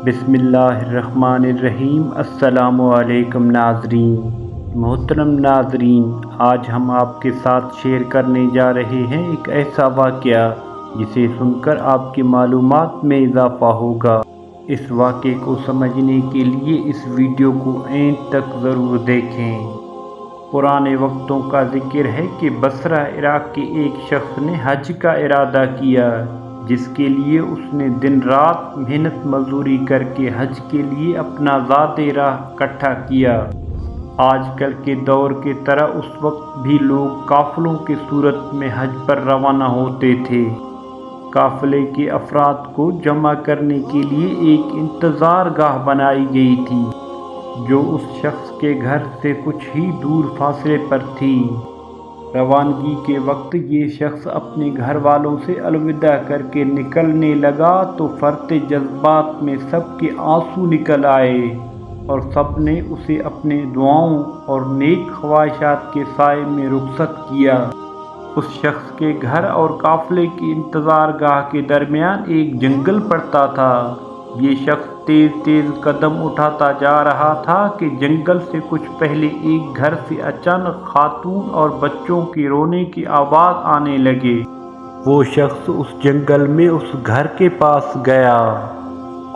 बिस्मिल्लाहिर्रहमानिर्रहीम। अस्सलामु अलैकुम नाज़रीन। मोहतरम नाज़रीन, आज हम आपके साथ शेयर करने जा रहे हैं एक ऐसा वाक़या जिसे सुनकर आपकी मालूमात में इजाफ़ा होगा। इस वाक़े को समझने के लिए इस वीडियो को एंड तक ज़रूर देखें। पुराने वक्तों का ज़िक्र है कि बसरा इराक़ के एक शख्स ने हज का इरादा किया, जिसके लिए उसने दिन रात मेहनत मजदूरी करके हज के लिए अपना ज़ाते राह इकट्ठा किया। आजकल के दौर के तरह उस वक्त भी लोग काफ़िलों की सूरत में हज पर रवाना होते थे। काफ़िले के अफराद को जमा करने के लिए एक इंतज़ार गाह बनाई गई थी, जो उस शख्स के घर से कुछ ही दूर फासले पर थी। रवानगी के वक्त ये शख्स अपने घर वालों से अलविदा करके निकलने लगा तो फरते जज्बात में सबके आंसू निकल आए और सब ने उसे अपने दुआओं और नेक ख्वाहिशात के साए में रुखसत किया। उस शख्स के घर और काफ़िले की इंतज़ार गाह के दरमियान एक जंगल पड़ता था। ये शख्स तेज़ तेज़ कदम उठाता जा रहा था कि जंगल से कुछ पहले एक घर से अचानक खातून और बच्चों के रोने की आवाज़ आने लगे। वो शख्स उस जंगल में उस घर के पास गया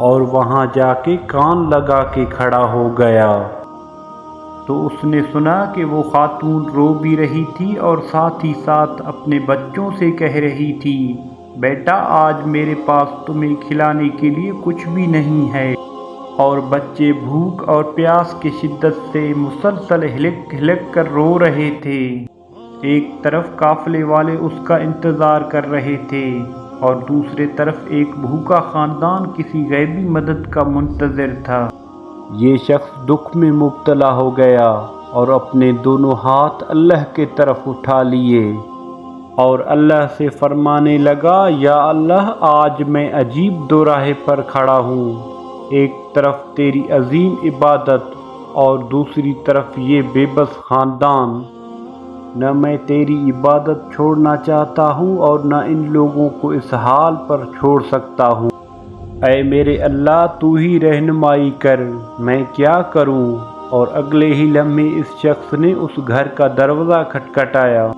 और वहाँ जाके कान लगा के खड़ा हो गया तो उसने सुना कि वो खातून रो भी रही थी और साथ ही साथ अपने बच्चों से कह रही थी, बेटा आज मेरे पास तुम्हें खिलाने के लिए कुछ भी नहीं है। और बच्चे भूख और प्यास की शिद्दत से मुसलसल हिलक हिलक कर रो रहे थे। एक तरफ काफ़िले वाले उसका इंतज़ार कर रहे थे और दूसरे तरफ एक भूखा ख़ानदान किसी गैबी मदद का मुंतज़िर था। ये शख्स दुख में मुब्तला हो गया और अपने दोनों हाथ अल्लाह के तरफ उठा लिए और अल्लाह से फरमाने लगा, या अल्लाह आज मैं अजीब दोराहे पर खड़ा हूँ। एक तरफ तेरी अजीम इबादत और दूसरी तरफ ये बेबस ख़ानदान। न मैं तेरी इबादत छोड़ना चाहता हूँ और न इन लोगों को इस हाल पर छोड़ सकता हूँ। ऐ मेरे अल्लाह, तू ही रहनुमाई कर, मैं क्या करूँ। और अगले ही लम्हे इस शख्स ने उस घर का दरवाज़ा खटखटाया।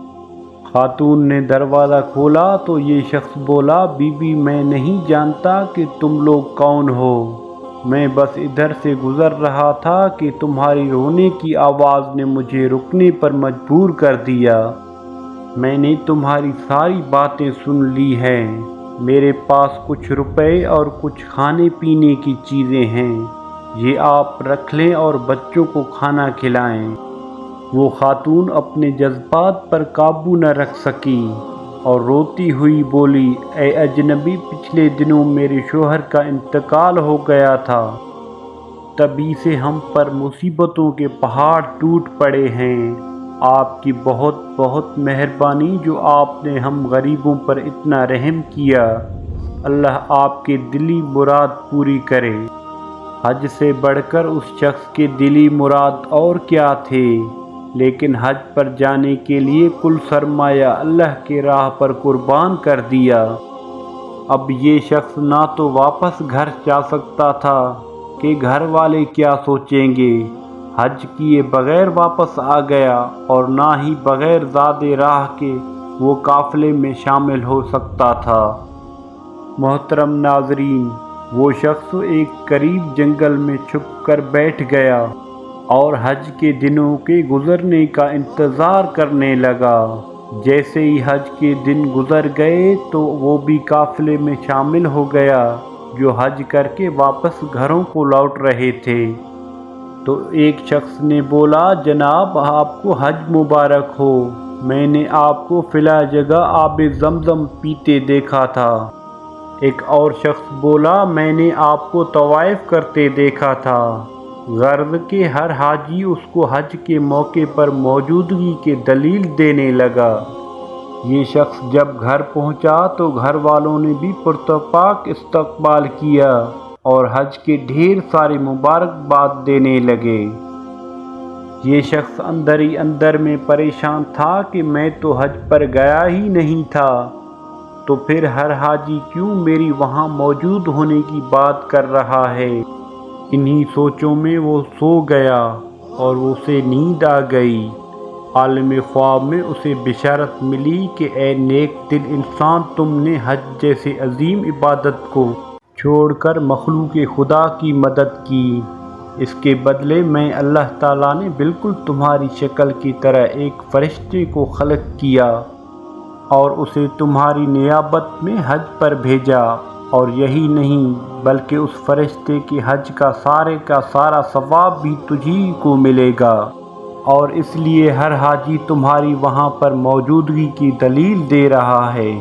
खातून ने दरवाज़ा खोला तो ये शख्स बोला, बीबी मैं नहीं जानता कि तुम लोग कौन हो। मैं बस इधर से गुज़र रहा था कि तुम्हारी रोने की आवाज़ ने मुझे रुकने पर मजबूर कर दिया। मैंने तुम्हारी सारी बातें सुन ली हैं। मेरे पास कुछ रुपए और कुछ खाने पीने की चीज़ें हैं, ये आप रख लें और बच्चों को खाना खिलाएं। वो खातून अपने जज्बात पर काबू न रख सकी और रोती हुई बोली, ऐ अजनबी, पिछले दिनों मेरे शोहर का इंतकाल हो गया था। तभी से हम पर मुसीबतों के पहाड़ टूट पड़े हैं। आपकी बहुत बहुत मेहरबानी जो आपने हम गरीबों पर इतना रहम किया। अल्लाह आपके दिली मुराद पूरी करे। हज से बढ़कर उस शख्स के दिली मुराद और क्या थे, लेकिन हज पर जाने के लिए कुल सरमाया अल्लाह के राह पर कुर्बान कर दिया। अब ये शख्स ना तो वापस घर जा सकता था कि घर वाले क्या सोचेंगे। हज किए बगैर वापस आ गया और ना ही बगैर ज़ाते राह के वो काफ़िले में शामिल हो सकता था। मोहतरम नाज़रीन, वो शख्स एक करीब जंगल में छुप कर बैठ गया और हज के दिनों के गुज़रने का इंतज़ार करने लगा। जैसे ही हज के दिन गुज़र गए तो वो भी काफ़िले में शामिल हो गया जो हज करके वापस घरों को लौट रहे थे। तो एक शख्स ने बोला, जनाब आपको हज मुबारक हो। मैंने आपको फ़िला जगह आब ज़मज़म पीते देखा था। एक और शख्स बोला, मैंने आपको तवाइफ करते देखा था। गर्द के हर हाजी उसको हज के मौके पर मौजूदगी के दलील देने लगा। ये शख्स जब घर पहुंचा तो घर वालों ने भी पुरतपाक इस्तकबाल किया और हज के ढेर सारे मुबारकबाद देने लगे। ये शख्स अंदर ही अंदर में परेशान था कि मैं तो हज पर गया ही नहीं था। تو پھر ہر حاجی کیوں میری وہاں موجود ہونے کی بات کر رہا ہے؟ انہی سوچوں میں وہ سو گیا اور اسے نیند آ گئی۔ عالم خواب میں اسے بشارت ملی کہ اے نیک دل انسان، تم نے حج جیسے عظیم عبادت کو چھوڑ کر مخلوق خدا کی مدد کی۔ اس کے بدلے میں اللہ تعالیٰ نے بالکل تمہاری شکل کی طرح ایک فرشتے کو خلق کیا اور اسے تمہاری نیابت میں حج پر بھیجا، اور یہی نہیں بلکہ اس فرشتے کے حج کا سارا ثواب بھی تجھی کو ملے گا، اور اس لیے ہر حاجی تمہاری وہاں پر موجودگی کی دلیل دے رہا ہے۔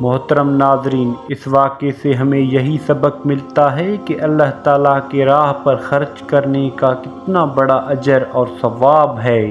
محترم ناظرین، اس واقعے سے ہمیں یہی سبق ملتا ہے کہ اللہ تعالیٰ کی راہ پر خرچ کرنے کا کتنا بڑا اجر اور ثواب ہے۔